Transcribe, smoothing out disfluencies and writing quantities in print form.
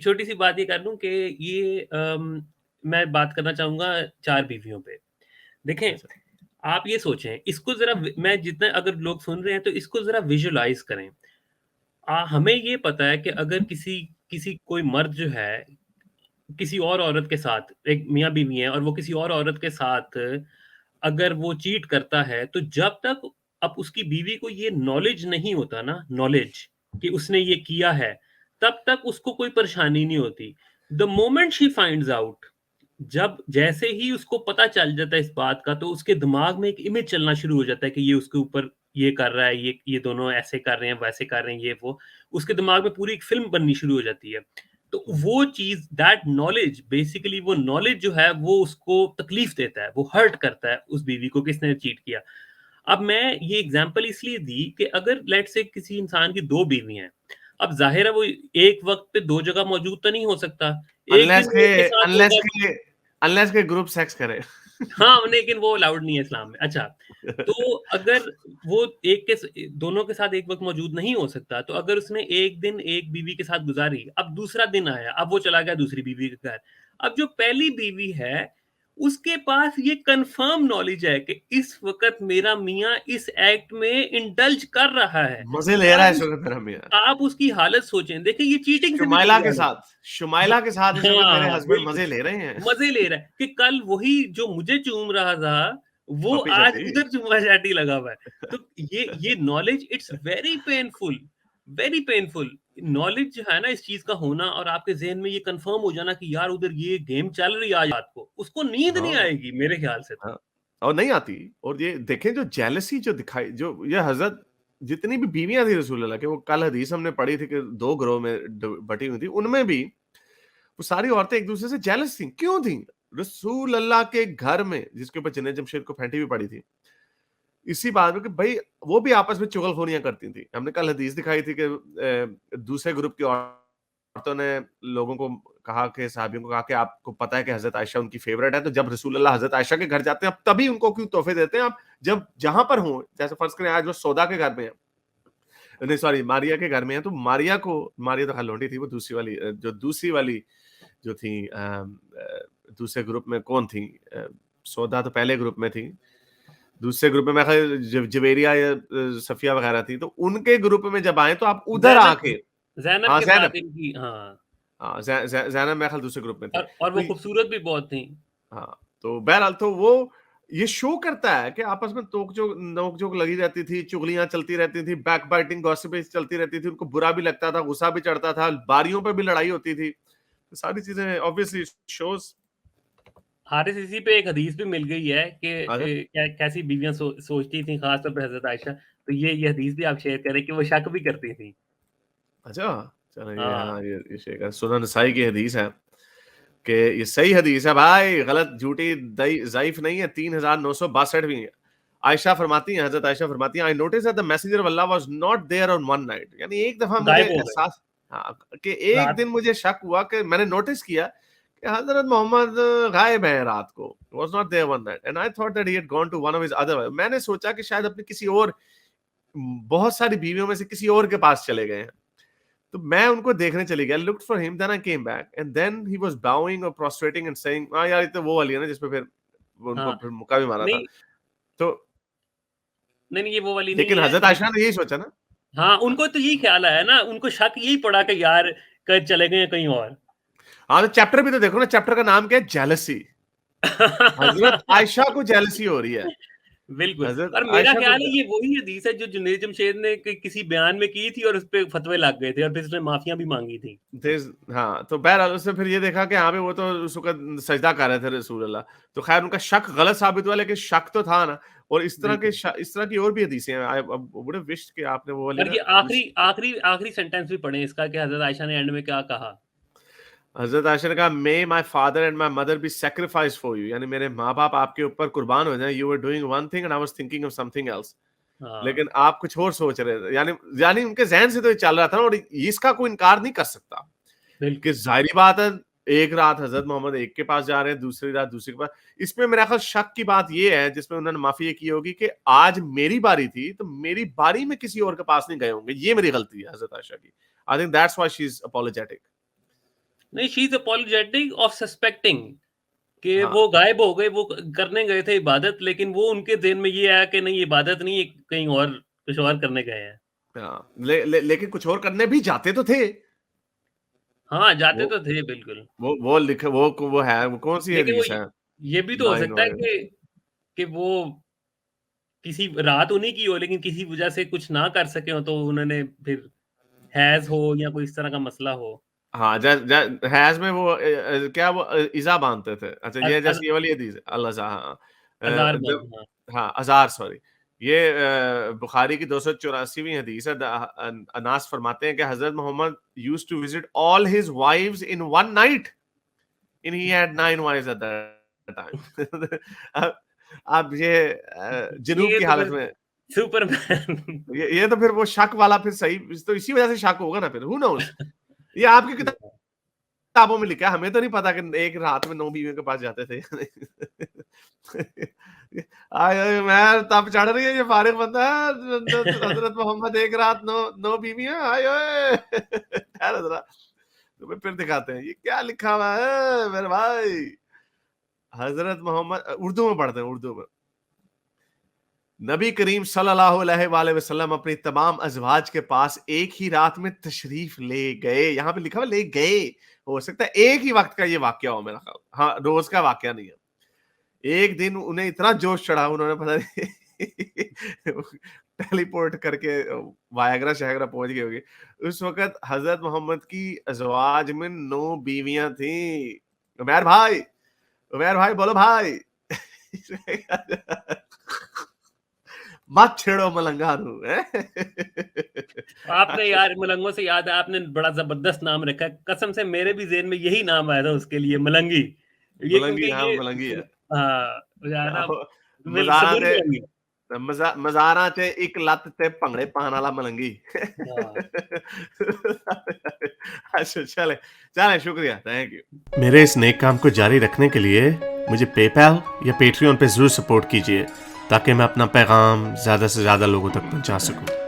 एक छोटी सी बात ये कर लूं कि ये मैं बात करना चाहूंगा चार बीवियों पे। देखें, अच्छा। आप ये सोचें, इसको जरा मैं जितना अगर लोग सुन रहे हैं तो इसको जरा विजुलाइज करें। हमें ये पता है कि अगर किसी किसी कोई मर्द जो है किसी और औरत के साथ, एक मियाँ बीवी है और वो किसी और औरत के साथ अगर वो चीट करता है, तो जब तक अब उसकी बीवी को ये नॉलेज नहीं होता ना, नॉलेज कि उसने ये किया है, तब तक उसको कोई परेशानी नहीं होती। The moment she finds out, जब जैसे ही उसको पता चल जाता है इस बात का, तो उसके दिमाग में एक इमेज चलना शुरू हो जाता है कि ये उसके ऊपर ये कर रहा है, ये दोनों ऐसे कर रहे हैं, वैसे कर रहे हैं, ये वो। उसके दिमाग में पूरी एक फ़िल्म बननी शुरू हो जाती है। तो वो चीज़, दैट नॉलेज, बेसिकली वो नॉलेज जो है वो उसको तकलीफ़ देता है, वो हर्ट करता है उस बीवी को किसने चीट किया। अब मैं ये एग्ज़ाम्पल इसलिए दी कि अगर लेट्स से किसी इंसान की 2 बीवी हैं, अब ज़ाहिर है वो एक वक़्त पे 2 जगह मौजूद तो नहीं हो सकता। एक अनलेस दिन के वो उसके साथ अनलेस होगा। के अनलेस के ग्रुप सेक्स करे। हाँ, लेकिन वो अलाउड नहीं है इस्लाम में। अच्छा, तो अगर वो एक के स दोनों के साथ एक वक़्त मौजूद नहीं हो सकता, तो अगर उसने एक दिन एक बीवी के साथ गुज़ारी, अब दूसरा दिन आया, अब वो चला गया दूसरी बीवी के घर। अब जो पहली बीवी है, उसके पास ये कन्फर्म नॉलेज है कि इस वक़्त मेरा मियाँ इस एक्ट में इंडल्ज कर रहा है। मजे ले रहा आप है इस उस वक्त मेरा मियां। आप उसकी हालत सोचें, देखिए ये चीटिंग से भी कोई शुमाइला के ज़्यादा। साथ हाँ, शुमाइला के साथ इस वक्त मेरे हाँ, हस्बैंड बिल्कुल। मजे ले रहे हैं। मज़े ले रहा है कि कल वही जो मुझे चूम रहा था, वो पपी आज चटी। उधर चुम्मा-चाटी लगा हुआ है। तो ये knowledge, it's very painful. Knowledge जो है ना इस चीज़ का होना, और आपके ज़हन में ये कन्फर्म हो जाना कि यार उधर ये गेम चल रही है आज रात को, उसको नींद नहीं हाँ, आएगी मेरे ख्याल से तो। हाँ। और नहीं आती। और ये देखें जो जेलसी जो दिखाई, जो ये हज़रत जितनी भी बीवियाँ थी रसूल अल्लाह के, वो कल हदीस हमने पढ़ी थी कि 2 ग्रोह में बटी हुई थी, उनमें भी वो सारी औरतें एक-दूसरे से जेलस थी। क्यों थी? रसूल अल्लाह के घर में, जिसके ऊपर जिन्नत जमशेद को फेंटी भी पड़ी थी। इसी बात में कि भई वो भी आपस में चुगलखोरियाँ करती थी। हमने कल हदीस दिखाई थी कि दूसरे ग्रुप की औरतों ने लोगों को कहा, कि सहाबियों को कहा कि आपको पता है कि हज़रत आयशा उनकी फेवरेट है, तो जब रसूल अल्लाह हज़रत आयशा के घर जाते हैं, आप तभी उनको क्यों तोहफे देते हैं? आप जब जहाँ पर हों, जैसे फ़र्ज़ करें आज वो सौदा के घर में है, नहीं सॉरी मारिया के घर में है, तो मारिया तो खैर लौंडी थी, वो दूसरी वाली जो दूसरी वाली जो थी दूसरे ग्रुप में कौन थी? सौदा तो पहले ग्रुप में थी। दूसरे ग्रुप में मैं ख़ैर जवेरिया या सफिया वगैरह थी, तो उनके ग्रुप में जब आए तो आप उधर ज़ैनब आके। ज़ैनब हाँ, के ज़ैनब। साथ इनकी, हाँ, हाँ, ज़ैनब मेरे ख़्याल दूसरे ग्रुप में थी। और तो वो खूबसूरत भी बहुत थी। हाँ, तो बहरहाल तो वो ये शो करता है कि आपस में नोक-झोंक लगी रहती थी, चुगलियाँ चलती रहती थी, बैक बाइटिंग गॉसिपिंग चलती रहती थी, उनको बुरा भी लगता था, गुस्सा भी चढ़ता था, बारियों पे भी लड़ाई होती थी। तो सारी चीज़ें ऑब्वियसली शोज़। हारिस, इसी पे एक हदीस भी मिल गई है कि अच्छा, कैसी बीवियाँ सोचती थी, खास तौर पे हज़रत आयशा। तो ये हदीस भी आप शेयर करें कि वो शक भी करती थी। अच्छा, चलो ये हाँ, हाँ, ये शेख है, सुनन नसाई की हदीस है कि ये सही हदीस है भाई, गलत झूठी दई ज़ईफ़ नहीं है, 3962 भी है। आयशा फरमाती हैं, हज़रत आयशा फरमाती हैं, I notice that the messenger of Allah was not there on one night, यानी एक दफ़ा मुझे गायब हो गए एहसास, हाँ, कि एक रात दिन को। मुझे शक हुआ कि मैंने नोटिस किया कि हज़रत मोहम्मद गायब हैं रात को, was not there one night and I thought that he had gone to one of his other, मैंने सोचा कि शायद अपनी किसी और, बहुत सारी बीवियों में से किसी और के पास चले गए हैं। तो मैं उनको देखने चली गया, looked for him, then I came back and then he was bowing और प्रोस्ट्रेटिंग एंड सेइंग, हाँ यार ये तो वो वाली है ना जिसपे फिर वो उनको हाँ, फिर मुक्का भी मारा था। नहीं, तो नहीं, ये वो वाली नहीं लेकिन है, हज़रत आयशा लेकिन ने यही सोचा ना। हाँ, हाँ, उनको तो यही ख़्याल आया ना, उनको शक यही पड़ा कि यार कहीं चले गए हैं कहीं और। हाँ, तो चैप्टर भी तो देखो ना, चैप्टर का नाम क्या है? जेलसी। हज़रत आयशा को जेलसी हो रही है। बिल्कुल। हज़रत और मेरा आयशा को ख़्याल है ये वही हदीस है जो जुनैद जमशेद ने किसी बयान में की थी और उसपे फतवे लग गए थे और फिर उसने माफ़ियाँ भी माँगी थी। देज़ हाँ, तो बहरहाल उसने फिर ये देखा कि हाँ भाई वो तो उस वक़्त सजदा कर रहे थे रसूल अल्लाह। तो ख़ैर उनका शक गलत साबित हुआ, लेकिन शक तो था ना। और बिल्कुल। इस तरह की और भी हदीसें हैं। आई वुड हैव विश्ड कि आपने वो वाली और ना ये हदीस। आखिरी सेंटेंस भी पढ़ें इसका कि हज़रत आयशा ने एंड में क्या कहा? हज़रत आयशा ने कहा, may my father and my mother be sacrificed for you, यानी मेरे माँ-बाप आपके ऊपर कुर्बान हो जाएँ। You were doing one thing and I was thinking of something else. हाँ, लेकिन आप कुछ और सोच रहे थे। यानी उनके ज़हन से तो ये चल रहा था ना, और इसका कोई इनकार नहीं कर सकता कि बिल्कुल। ज़ाहिर-सी बात है, एक रात हज़रत मोहम्मद एक के पास जा रहे हैं, दूसरी रात दूसरे के पास। इसमें मेरा ख़्याल शक की बात ये है, जिसमें उन्होंने माफ़ी ये की होगी कि आज मेरी बारी थी, तो मेरी बारी में किसी और के पास नहीं गए होंगे। ये मेरी गलती है हज़रत आयशा की। I think that's why she is apologetic. नहीं, she is apologetic of suspecting कि हाँ, वो गायब हो गए, वो करने गए थे इबादत, लेकिन वो उनके ज़हन में ये आया कि नहीं इबादत नहीं, ये कहीं और कुछ और करने गए हैं। हाँ। लेकिन कुछ और करने भी जाते तो थे। हाँ, जाते वो तो थे बिल्कुल। वो लिखे वो है, वो कौन-सी लेकिन वो हदीस है? ये भी तो हो 9 सकता है वाले। कि वो किसी रात उन्हीं की हो, लेकिन किसी वजह से कुछ ना कर सके हों, तो उन्होंने फिर हैज़ हो या कोई इस तरह का मसला हो। हाँ, ज ज हैज़ में वो क्या वो इज़ा बाँधते थे। अच्छा अ ये अज़ जैसे ये वाली हदीस है, अल-अज़ा हाँ। अज़ार जब बंद, हाँ। हाँ, अज़ार सॉरी। ये बुखारी की 284वीं हदीस है। अनास फरमाते हैं कि हज़रत Muhammad used to visit all his wives in one night and he had 9 wives at that time. अब अब ये जुनून ये की तो हालत फिर में सुपरमैन। ये तो फिर वो शक वाला फिर सही तो इसी वजह से शक होगा ना फिर, हू नोज़? ये आपकी किताबों में लिखा है, हमें तो नहीं पता कि एक रात में 9 बीवियों के पास जाते थे। आय हाय! मैं तब चढ़ रही है ये फारिग बंदा है, हज़रत मोहम्मद एक रात 9 बीवियाँ, आय हाय! ठहरो ज़रा, तुम्हें फिर दिखाते हैं, ये क्या लिखा हुआ है मेरे भाई? हज़रत मोहम्मद उर्दू में पढ़ते हैं, उर्दू में। नबी करीम सल्लल्लाहु अलैहि वसल्लम अपनी तमाम अज़वाज के पास एक ही रात में तशरीफ ले गए। यहाँ पे लिखा हुआ ले गए। हो सकता है एक ही वक़्त का ये वाक़या हो मेरा ख़्याल। हाँ, रोज़ का वाक़या नहीं है। एक दिन उन्हें इतना जोश चढ़ा उन्होंने पता नहीं टेलीपोर्ट करके वायाग्रा-शायग्रा पहुँच गए होंगे। उस वक़्त हज़रत मोहम्मद की अज़वाज में 9 बीवियाँ थीं। उमैर भाई बोलो भाई। मत छेड़ो मलंगारू हैं? आपने यार मलंगों से याद है, आपने बड़ा ज़बरदस्त नाम रखा है। कसम से मेरे भी ज़हन में यही नाम आया था उसके लिए, मलंगी। ये मलंगी क्योंकि हाँ, ये मलंगी है। हाँ, जो है ना मज़ारां सबूर ते मलंगी। मज़ारां च एक लत ते भंगड़े पाण वाला मलंगी। हाँ। अच्छा चलें, चलें शुक्रिया, थैंक यू। मेरे इस नेक काम को जारी रखने के लिए मुझे पेपैल या पेट्रियन पे ज़रूर सपोर्ट कीजिए ताकि मैं अपना पैगाम ज़्यादा से ज़्यादा लोगों तक पहुँचा सकूँ।